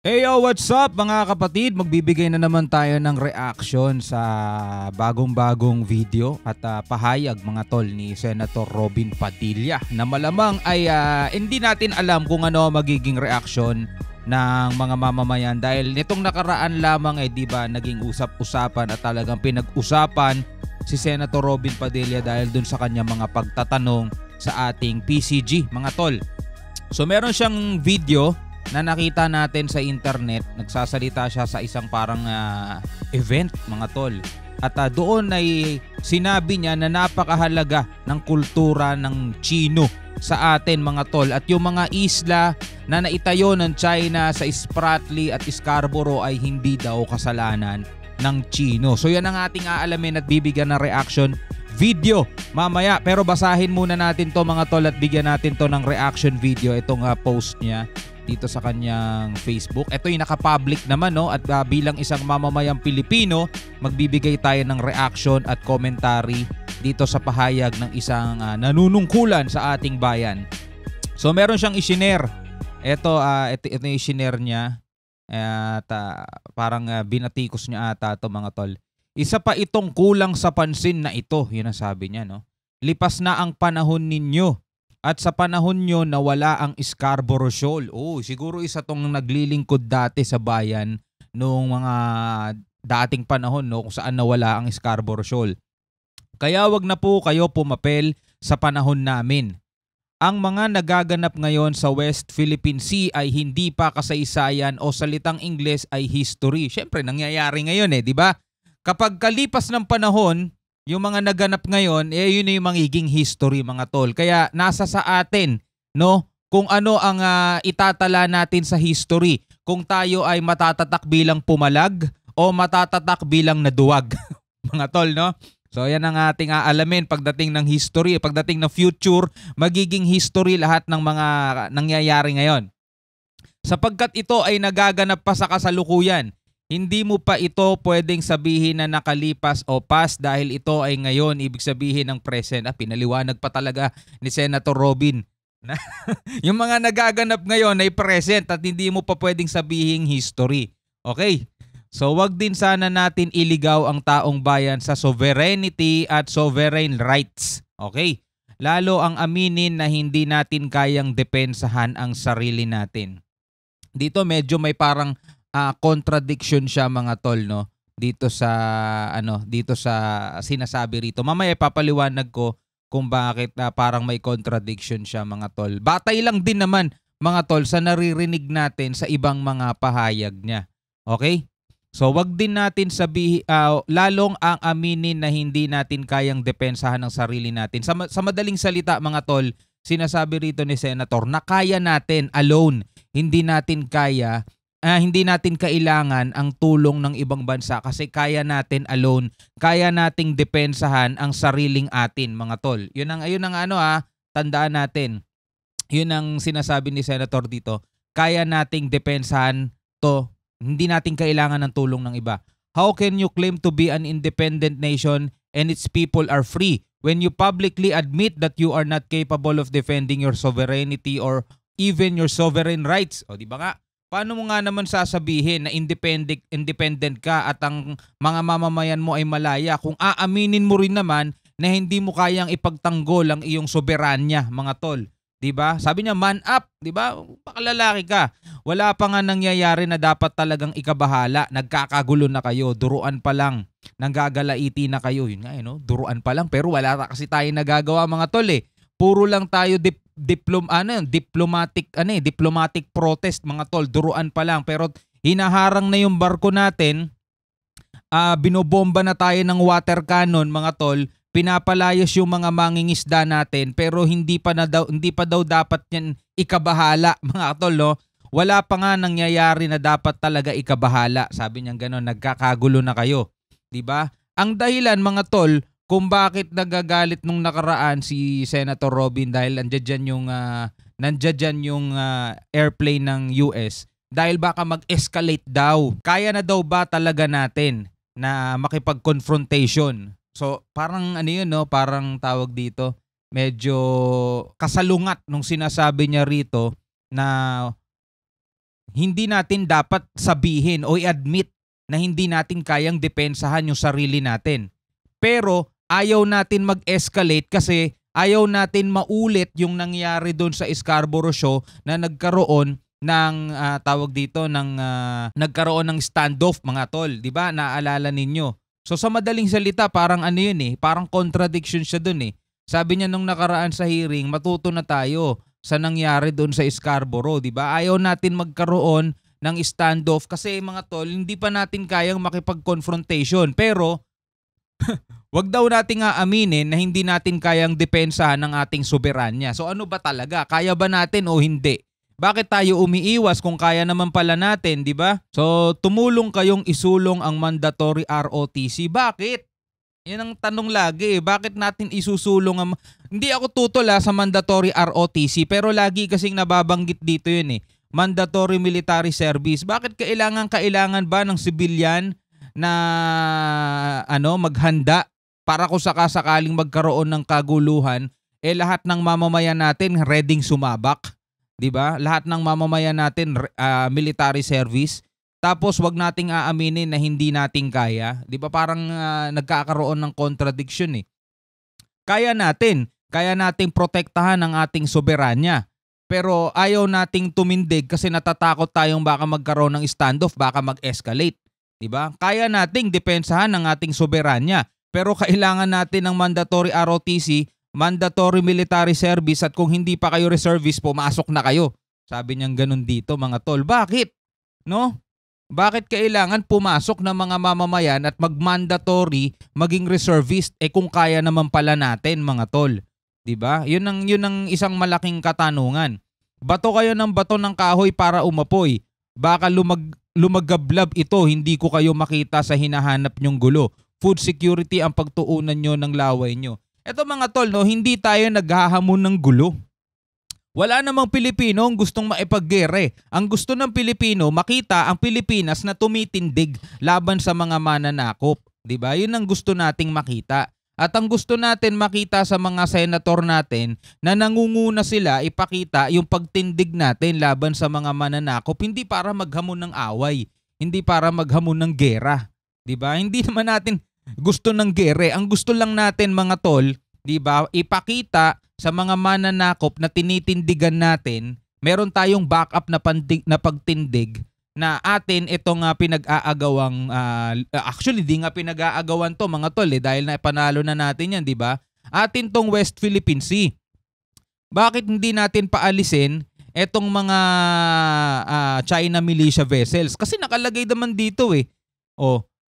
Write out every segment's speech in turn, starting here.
Hey yo, what's up mga kapatid? Magbibigay na naman tayo ng reaction sa bagong-bagong video at pahayag mga tol ni Senator Robin Padilla na malamang ay hindi natin alam kung ano magiging reaction ng mga mamamayan dahil nitong nakaraan lamang di ba naging usap-usapan at talagang pinag-usapan si Senator Robin Padilla dahil dun sa kanya mga pagtatanong sa ating PCG mga tol. So meron siyang video na nakita natin sa internet, nagsasalita siya sa isang parang event mga tol. At doon ay sinabi niya na napakahalaga ng kultura ng Chino sa atin mga tol. At yung mga isla na naitayo ng China sa Spratly at Scarborough ay hindi daw kasalanan ng Chino. So yan ang ating aalamin at bibigyan ng reaction video mamaya. Pero basahin muna natin to mga tol at bigyan natin to ng reaction video. Itong post niya dito sa kanyang Facebook. Ito yung naka-public naman no at bilang isang mamamayang Pilipino, magbibigay tayo ng reaction at commentary dito sa pahayag ng isang nanunungkulan sa ating bayan. So meron siyang i-share. Ito yung i-share niya at parang binatikos niya ata ito mga tol. Isa pa itong kulang sa pansin na ito, yun ang sabi niya no. Lipas na ang panahon ninyo. At sa panahon nyo nawala ang Scarborough Shoal. Siguro isa tong naglilingkod dati sa bayan noong mga dating panahon no, kung saan nawala ang Scarborough Shoal. Kaya wag na po kayo pumapel sa panahon namin. Ang mga nagaganap ngayon sa West Philippine Sea ay hindi pa kasaysayan o salitang Ingles ay history. Siyempre nangyayari ngayon di ba? Kapag kalipas ng panahon, yung mga naganap ngayon, yun yung magiging history mga tol. Kaya nasa sa atin, no, kung ano ang itatala natin sa history. Kung tayo ay matatatak bilang pumalag o matatatak bilang naduwag. Mga tol, no? So yan ang ating aalamin pagdating ng history, pagdating ng future, magiging history lahat ng mga nangyayari ngayon. Sapagkat ito ay nagaganap pa sa kasalukuyan. Hindi mo pa ito pwedeng sabihin na nakalipas o past dahil ito ay ngayon, ibig sabihin ng present. Pinaliwanag pa talaga ni Senator Robin. Yung mga nagaganap ngayon ay present at hindi mo pa pwedeng sabihin history. Okay? So wag din sana natin iligaw ang taong bayan sa sovereignty at sovereign rights. Okay? Lalo ang aminin na hindi natin kayang depensahan ang sarili natin. Dito medyo may parang contradiction siya mga tol no dito sa sinasabi rito. Mamaya ipapaliwanag ko kung bakit parang may contradiction siya mga tol. Batay lang din naman mga tol sa naririnig natin sa ibang mga pahayag niya. Okay? So wag din natin sabihin lalong ang aminin na hindi natin kayang depensahan ng sarili natin. Sa madaling salita mga tol, sinasabi rito ni Senator na kaya natin alone. Hindi natin kailangan ang tulong ng ibang bansa kasi kaya natin alone, kaya nating depensahan ang sariling atin mga tol. Yun ang tandaan natin. Yun ang sinasabi ni Senator dito. Kaya nating depensahan to, hindi natin kailangan ng tulong ng iba. How can you claim to be an independent nation and its people are free when you publicly admit that you are not capable of defending your sovereignty or even your sovereign rights? O di ba nga? Paano mo nga naman sasabihin na independent ka at ang mga mamamayan mo ay malaya kung aaminin mo rin naman na hindi mo kayang ipagtanggol ang iyong soberanya, mga tol? 'Di ba? Sabi niya man up, 'di ba? Pakalalaki ka. Wala pa nga nangyayari na dapat talagang ikabahala. Nagkakagulo na kayo, duruan pa lang. Nanggagalaiti na kayo. Yun nga duruan pa lang pero wala kasi tayo nagagawa mga tol Puro lang tayo diplomatic protest mga tol, duruan pa lang pero hinaharang na yung barko natin, binobomba na tayo ng water cannon mga tol, pinapalayas yung mga mangingisda natin pero hindi pa daw dapat yan ikabahala mga tol no. Wala pa nga nangyayari na dapat talaga ikabahala. Sabi niya gano'n, nagkakagulo na kayo, 'di ba? Ang dahilan mga tol kung bakit nagagalit nung nakaraan si Senator Robin dahil nandiyan yung airplane ng US dahil baka mag-escalate daw. Kaya na daw ba talaga natin na makipag-confrontation? So parang parang tawag dito, medyo kasalungat nung sinasabi niya rito na hindi natin dapat sabihin o i-admit na hindi natin kayang depensahan yung sarili natin. Pero ayaw natin mag-escalate kasi ayaw natin maulit yung nangyari doon sa Scarborough Show na nagkaroon ng nagkaroon ng standoff, mga tol, 'di ba? Naalala ninyo. So sa madaling salita, parang ano 'yun parang contradiction siya doon Sabi niya nung nakaraan sa hearing, matuto na tayo sa nangyari doon sa Scarborough, 'di ba? Ayaw natin magkaroon ng standoff kasi, mga tol, hindi pa natin kayang makipag-confrontation. Pero wag daw nating aaminin na hindi natin kayang depensahan ng ating soberanya. So ano ba talaga? Kaya ba natin o hindi? Bakit tayo umiiwas kung kaya naman pala natin, di ba? So tumulong kayong isulong ang mandatory ROTC. Bakit? Yan ang tanong lagi Bakit natin isusulong ang... Hindi ako tutol sa mandatory ROTC, pero lagi kasing nababanggit dito yun Mandatory military service. Bakit kailangan ba ng sibilyan na maghanda para kung sakasakaling magkaroon ng kaguluhan, lahat ng mamamayan natin readyng sumabak, 'di ba? Lahat ng mamamayan natin military service. Tapos wag nating aaminin na hindi natin kaya, 'di ba? Parang nagkakaroon ng contradiction Kaya nating protektahan ang ating soberanya. Pero ayaw nating tumindig kasi natatakot tayong baka magkaroon ng standoff, baka mag-escalate. Diba? Kaya nating depensahan ang ating soberanya, pero kailangan natin ng mandatory ROTC, mandatory military service, at kung hindi pa kayo reservist, pumasok na kayo. Sabi niyang ganun dito, mga tol. Bakit? No? Bakit kailangan pumasok ng mga mamamayan at mag-mandatory maging reservist kung kaya naman pala natin, mga tol? Diba? Yun ang isang malaking katanungan. Bato kayo ng bato ng kahoy para umapoy. Baka lumagablab ito, hindi ko kayo makita sa hinahanap nyong gulo. Food security ang pagtuunan nyo ng laway nyo. Eto, mga tol, hindi tayo naghahamon ng gulo. Wala namang Pilipino ang gustong maipaggere. Ang gusto ng Pilipino, makita ang Pilipinas na tumitindig laban sa mga mananakop. Diba? Yun ang gusto nating makita. At ang gusto natin makita sa mga senator natin na nangunguna sila ipakita yung pagtindig natin laban sa mga mananakop, hindi para maghamon ng away, hindi para maghamon ng gera. 'Di ba? Hindi naman natin gusto ng gere. Ang gusto lang natin, mga tol, 'di ba, ipakita sa mga mananakop na tinitindigan natin, meron tayong backup na pagtindig na atin itong pinag-aagawang actually di nga pinag-aagawan to, mga tol, dahil na panalo na natin yan, di ba? Atin tong West Philippine Sea. Bakit hindi natin paalisin etong mga China militia vessels? Kasi nakalagay naman dito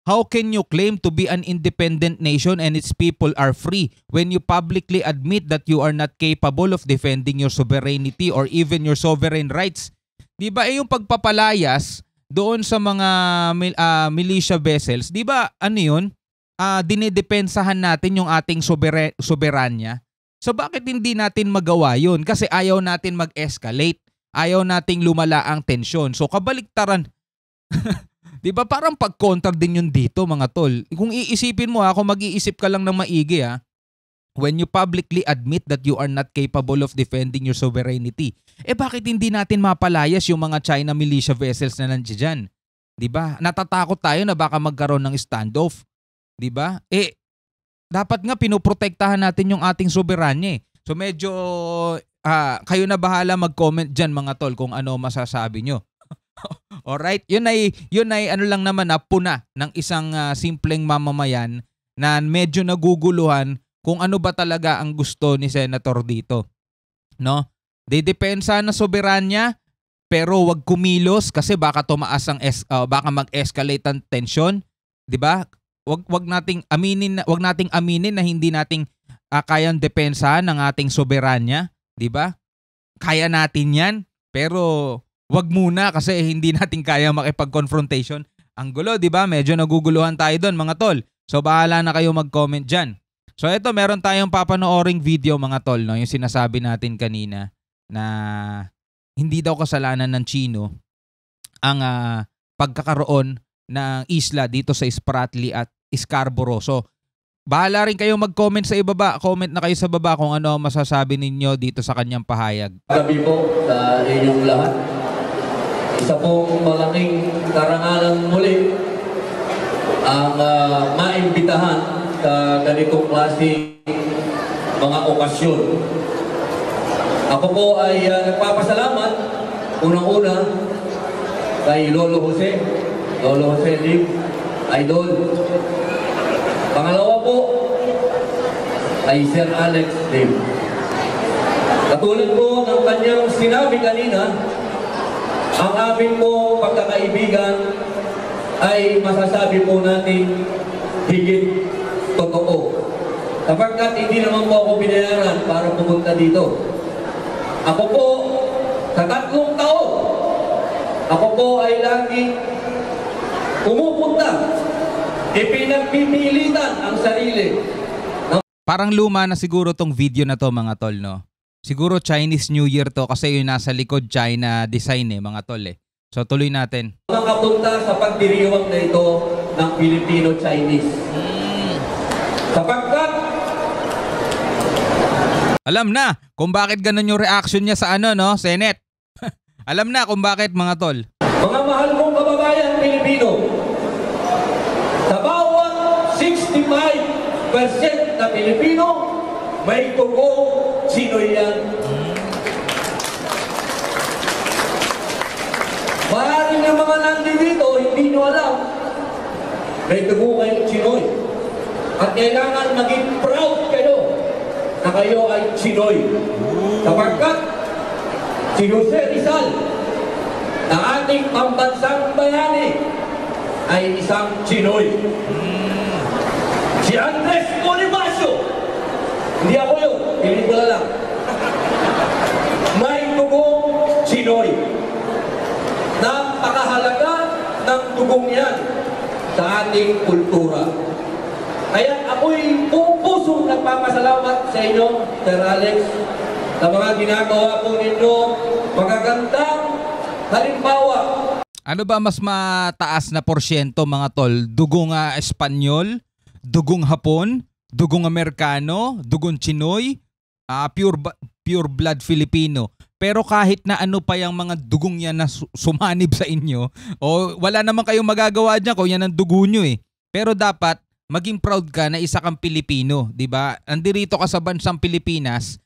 how can you claim to be an independent nation and its people are free when you publicly admit that you are not capable of defending your sovereignty or even your sovereign rights? Di ba yung pagpapalayas doon sa mga militia vessels, di ba yun? Dinidepensahan natin yung ating soberanya. So bakit hindi natin magawa yun? Kasi ayaw natin mag-escalate. Ayaw nating lumala ang tensyon. So kabaliktaran. Di ba parang pag-contra din yun dito, mga tol? Kung iisipin mo kung mag-iisip ka lang ng maigi when you publicly admit that you are not capable of defending your sovereignty, bakit hindi natin mapalayas yung mga China militia vessels na nandiyan? 'Di ba? Natatakot tayo na baka magkaroon ng standoff. 'Di ba? Dapat nga pinoprotektahan natin yung ating soberanya. So medyo kayo na bahala mag-comment diyan, mga tol, kung ano masasabi nyo. Alright? Yun ay ano lang naman puna ng isang simpleng mamamayan na medyo naguguluhan kung ano ba talaga ang gusto ni Senator dito. No? Dedepensa na soberanya, pero wag kumilos kasi baka tumaas ang baka mag-escalate ang tension, 'di ba? Wag nating aminin na hindi nating kayang depensahan ng ating soberanya, 'di ba? Kaya natin 'yan, pero wag muna kasi hindi natin kaya makipag-confrontation. Ang gulo, 'di ba? Medyo naguguluhan tayo doon, mga tol. So bahala na kayo mag-comment diyan. So ito, meron tayong papanooring video, mga tol, no? Yung sinasabi natin kanina na hindi daw kasalanan ng Chino ang pagkakaroon ng isla dito sa Spratly at Scarborough. So bahala rin kayo mag-comment sa ibaba. Comment na kayo sa baba kung ano masasabi ninyo dito sa kanyang pahayag. Gabi po sa inyong lahat. Isa pong malaking karangalan muli ang maimbitahan sa ganitong klase mga okasyon. Ako po ay nagpapasalamat unang-una kay Lolo Jose Lim, Idol. Pangalawa po ay Sir Alex Lim. Katulad po ng kanyang sinabi kanina, ang amin po pagkakaibigan ay masasabi po natin higit totoo. Sapagkat hindi naman po ako binayaran para pumunta dito. Ako po, sa 3 taon, ako po ay lagi pumupunta. Ipinagpipilitan ang sarili. Parang luma na siguro tong video na to mga tol, no? Siguro Chinese New Year to kasi yung nasa likod China design mga tol eh. So tuloy natin. Makapunta sa pagdiriwang na ito ng Filipino-Chinese. Sapagkat alam na kung bakit ganun yung reaction niya sa no, Senate. Alam na kung bakit mga tol. Mga mahal kong kababayan Pilipino, sa bawat 65% na Pilipino, may tugong Chinoy yan. Maaaring yung mga nandito, hindi nyo alam, may tugong kayong Chinoy. At kailangan maging proud kayo na kayo ay Chinoy. Sapagkat si Jose Rizal, na ating pambansang bayani, ay isang Chinoy. Si Andres Bonifacio, hindi ako yun, pelikula lang, may dugong Chinoy. Napakahalaga ng dugong yan sa ating kultura. Kaya ako'y buong pusong nagpapasalamat sa inyo, Sir Alex, sa mga ginagawa po ninyo, magagandang halimbawa. Ano ba mas mataas na porsyento mga tol? Dugong Espanyol, dugong Hapon, dugong Amerikano, dugong Chinoy, pure blood Filipino. Pero kahit na ano pa yung mga dugong yan na sumanib sa inyo, o wala naman kayong magagawa dyan kung yan ang dugo nyo eh. Pero dapat maging proud ka na isa kang Pilipino, di ba? Andirito ka sa bansang Pilipinas,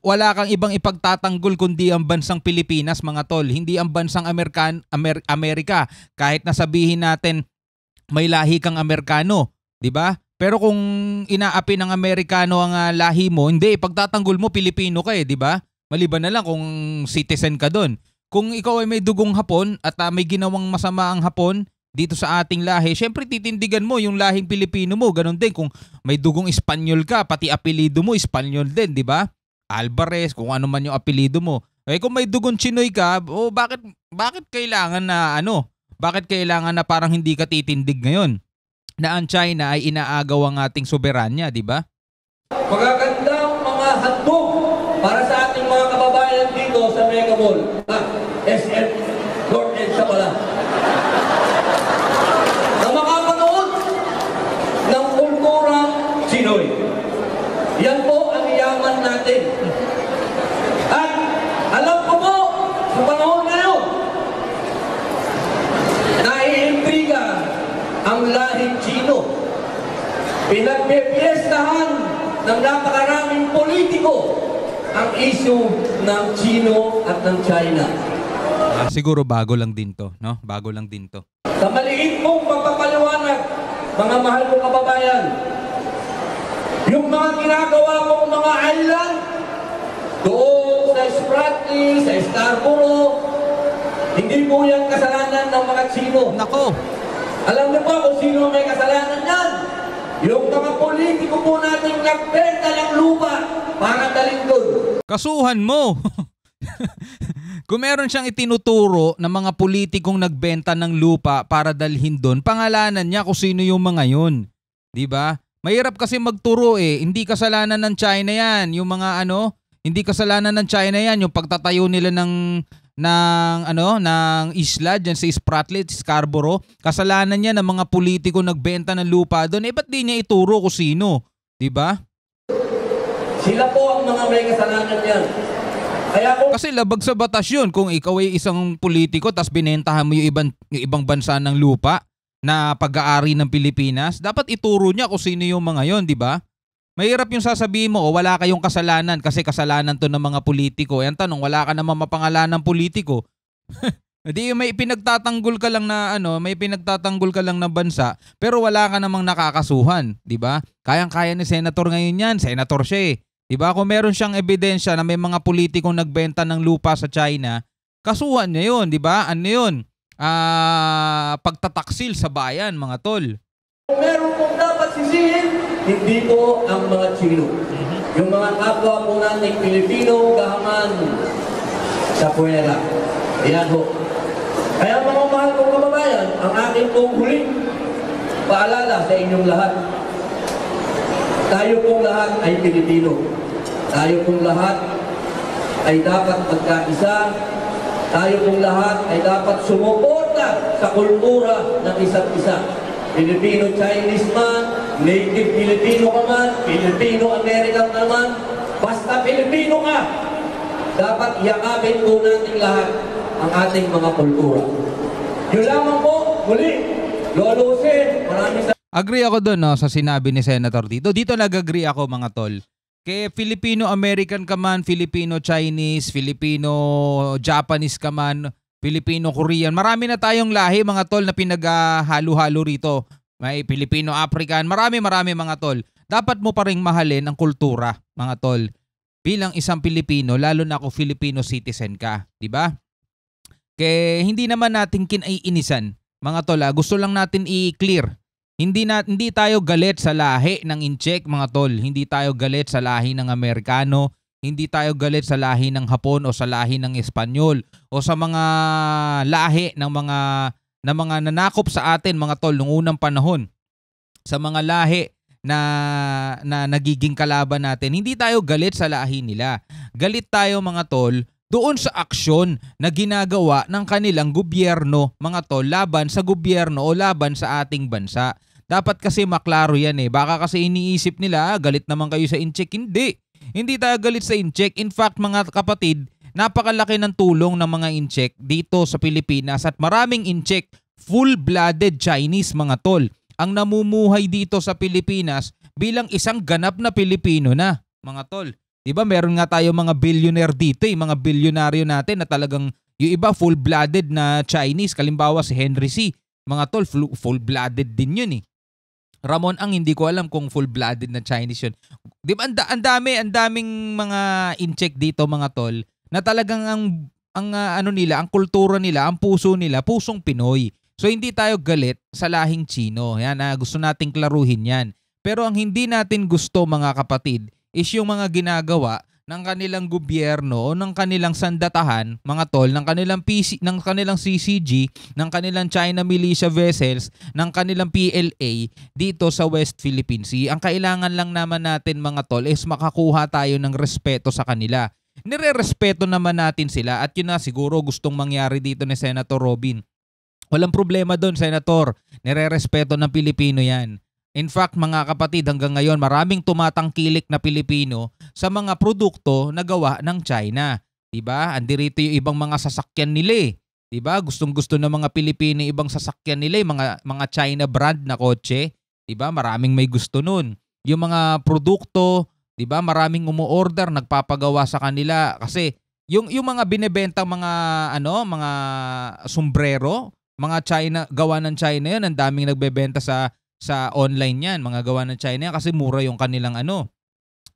wala kang ibang ipagtatanggol kundi ang bansang Pilipinas mga tol, hindi ang bansang Amerika. Kahit na sabihin natin may lahi kang Amerikano, di ba? Pero kung inaapi ng Amerikano ang lahi mo, hindi, ipagtatanggol mo Pilipino ka di ba? Maliban na lang kung citizen ka doon. Kung ikaw ay may dugong Hapon at may ginawang masama ang Hapon dito sa ating lahi, syempre titindigan mo yung lahing Pilipino mo. Ganon din kung may dugong Espanyol ka, pati apelido mo Espanyol din, di ba? Alvarez, kung ano man yung apelido mo. Eh kung may dugong Chinoy ka, bakit kailangan na Bakit kailangan na parang hindi ka titindig ngayon? Na ang China ay inaagaw ang ating soberanya, di ba? Magagandang mga handog para sa ating mga kababayan dito sa Mega Mall. SM North Edsa pala. Na makapanood ng kulturang Chinoy. Yan po ang yaman natin. At alam ko po, sa panahon ngayon, naiintriga ang lahing Chino. Pinagpipiestahan ng napakaraming politiko ang issue ng Chino at ng China. Siguro bago lang din to, no? Bago lang din to. Sa maliit mong pagpapaliwanag, mga mahal kong kababayan, yung mga ginagawa mong mga island, doon sa Spratly, sa Scarborough, hindi po yan kasalanan ng mga Chino. Nako! Alam niyo ba kung sino may kasalanan yan? Yung mga politiko po natin nagbenta ng lupa para dalhin doon. Kasuhan mo! Kung meron siyang itinuturo na mga politikong nagbenta ng lupa para dalhin doon, pangalanan niya kung sino yung mga yun. Diba? Mahirap kasi magturo Hindi kasalanan ng China yan. Yung mga hindi kasalanan ng China yan. Yung pagtatayo nila ng isla dyan sa Spratly, Scarborough. Kasalanan niya ng mga politiko nagbenta ng lupa doon. Ba't di niya ituro kung sino? Diba? Sila po ang mga may kasalanan yan. Kaya kung Kasi labag sa batas yun kung ikaw ay isang politiko tapos binentahan mo yung ibang bansa ng lupa na pag-aari ng Pilipinas, dapat ituro niya kung sino yung mga yon, di ba? Mahirap yung sasabihin mo, wala kayong kasalanan kasi kasalanan to ng mga politiko. Yan tanong, wala ka naman mapangalan ng politiko. Hindi, may pinagtatanggol ka lang na may pinagtatanggol ka lang na bansa pero wala ka namang nakakasuhan, 'di ba? Kayang-kaya ni senator ngayon 'yan, senator siya eh. 'Di ba? Kung meron siyang ebidensya na may mga politikong nagbenta ng lupa sa China, kasuhan niya 'yon, 'di ba? Ano 'yon? Pagtataksil sa bayan, mga tol. meron pong dapat sisihin, hindi po ang mga Chino. Yung mga kapwa po nating Pilipino gahaman sa puwera. Ayan ho. Kaya mga mahal kong kababayan, ang akin pong huling paalala sa inyong lahat. Tayo pong lahat ay Pilipino. Tayo pong lahat ay dapat magkaisa. Tayo pong lahat ay dapat sumuporta sa kultura ng isa't isa. Filipino-Chinese man, native Filipino ka man, Filipino-American ka man, basta Filipino ka, dapat yakapin po natin lahat ang ating mga kultura. Yun lamang po, muli, Lolo Sen, maraming salamat. Agree ako doon sa sinabi ni Senator dito. Dito nag-agree ako, mga tol. Kaya Filipino-American ka man, Filipino-Chinese, Filipino-Japanese ka man, Filipino-Korean. Marami na tayong lahi, mga tol, na pinaghalo-halo rito. May Filipino-African, marami mga tol. Dapat mo pa ring mahalin ang kultura, mga tol. Bilang isang Pilipino, lalo na kung Filipino citizen ka, di ba? Kaya hindi naman natin kinaiinisan, mga tol. Gusto lang natin i-clear. Hindi tayo galit sa lahi ng Incheck, mga tol. Hindi tayo galit sa lahi ng Amerikano. Hindi tayo galit sa lahi ng Hapon o sa lahi ng Espanyol o sa mga lahi ng mga nanakop sa atin, mga tol, noong unang panahon. Sa mga lahi na nagiging kalaban natin. Hindi tayo galit sa lahi nila. Galit tayo, mga tol, doon sa aksyon na ginagawa ng kanilang gobyerno, mga tol, laban sa gobyerno o laban sa ating bansa. Dapat kasi maklaro yan eh. Baka kasi iniisip nila, galit naman kayo sa Incheck. Hindi. Hindi tayo galit sa Incheck. In fact, mga kapatid, napakalaki ng tulong ng mga Incheck dito sa Pilipinas at maraming Incheck, full-blooded Chinese, mga tol, ang namumuhay dito sa Pilipinas bilang isang ganap na Pilipino na, mga tol. Diba meron nga tayo mga billionaire dito mga bilyonaryo natin na talagang yung iba full-blooded na Chinese. Kalimbawa si Henry C. Mga tol, full-blooded din yun eh. Ramon Ang, hindi ko alam kung full-blooded na Chinese yun. Diba ang daming mga Incheck dito, mga tol, na talagang ang kultura nila, ang puso nila, pusong Pinoy. So hindi tayo galit sa lahing Chino. Yan, gusto nating klaruhin yan. Pero ang hindi natin gusto, mga kapatid, is yung mga ginagawa ng kanilang gobyerno o ng kanilang sandatahan, mga tol, ng kanilang CCG, ng kanilang China militia vessels, ng kanilang PLA dito sa West Philippine Sea. Ang kailangan lang naman natin, mga tol, is makakuha tayo ng respeto sa kanila. Nire-respeto naman natin sila at yun na siguro gustong mangyari dito ni Senator Robin. Walang problema doon, Senator. Nire-respeto ng Pilipino yan. In fact, mga kapatid, hanggang ngayon maraming tumatangkilik na Pilipino sa mga produkto na gawa ng China. Diba? Andirito yung ibang mga sasakyan nila eh. Diba? Gustong-gusto ng mga Pilipino ibang sasakyan nila, mga China brand na kotse. Diba? Maraming may gusto nun. Yung mga produkto, diba? Maraming umu-order, nagpapagawa sa kanila kasi yung mga binebentang mga sombrero, mga China, gawa ng China yun, ang daming nagbebenta sa online yan, mga gawa ng China kasi mura yung kanilang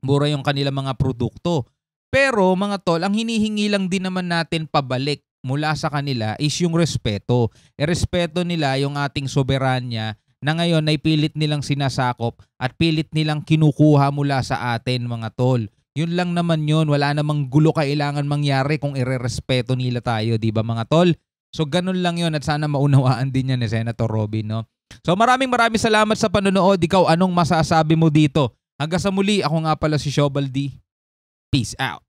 mura yung kanilang mga produkto. Pero mga tol, ang hinihingi lang din naman natin pabalik mula sa kanila is yung respeto. Respeto nila yung ating soberanya na ngayon ay pilit nilang sinasakop at pilit nilang kinukuha mula sa atin, mga tol. Yun lang naman yun, wala namang gulo kailangan mangyari kung irerespeto nila tayo, di ba, mga tol? So ganun lang yun at sana maunawaan din yan ni Senator Robin, no? So maraming salamat sa panonood. Ikaw, anong masasabi mo dito? Hanggang sa muli, ako nga pala si Shobal D. Peace out.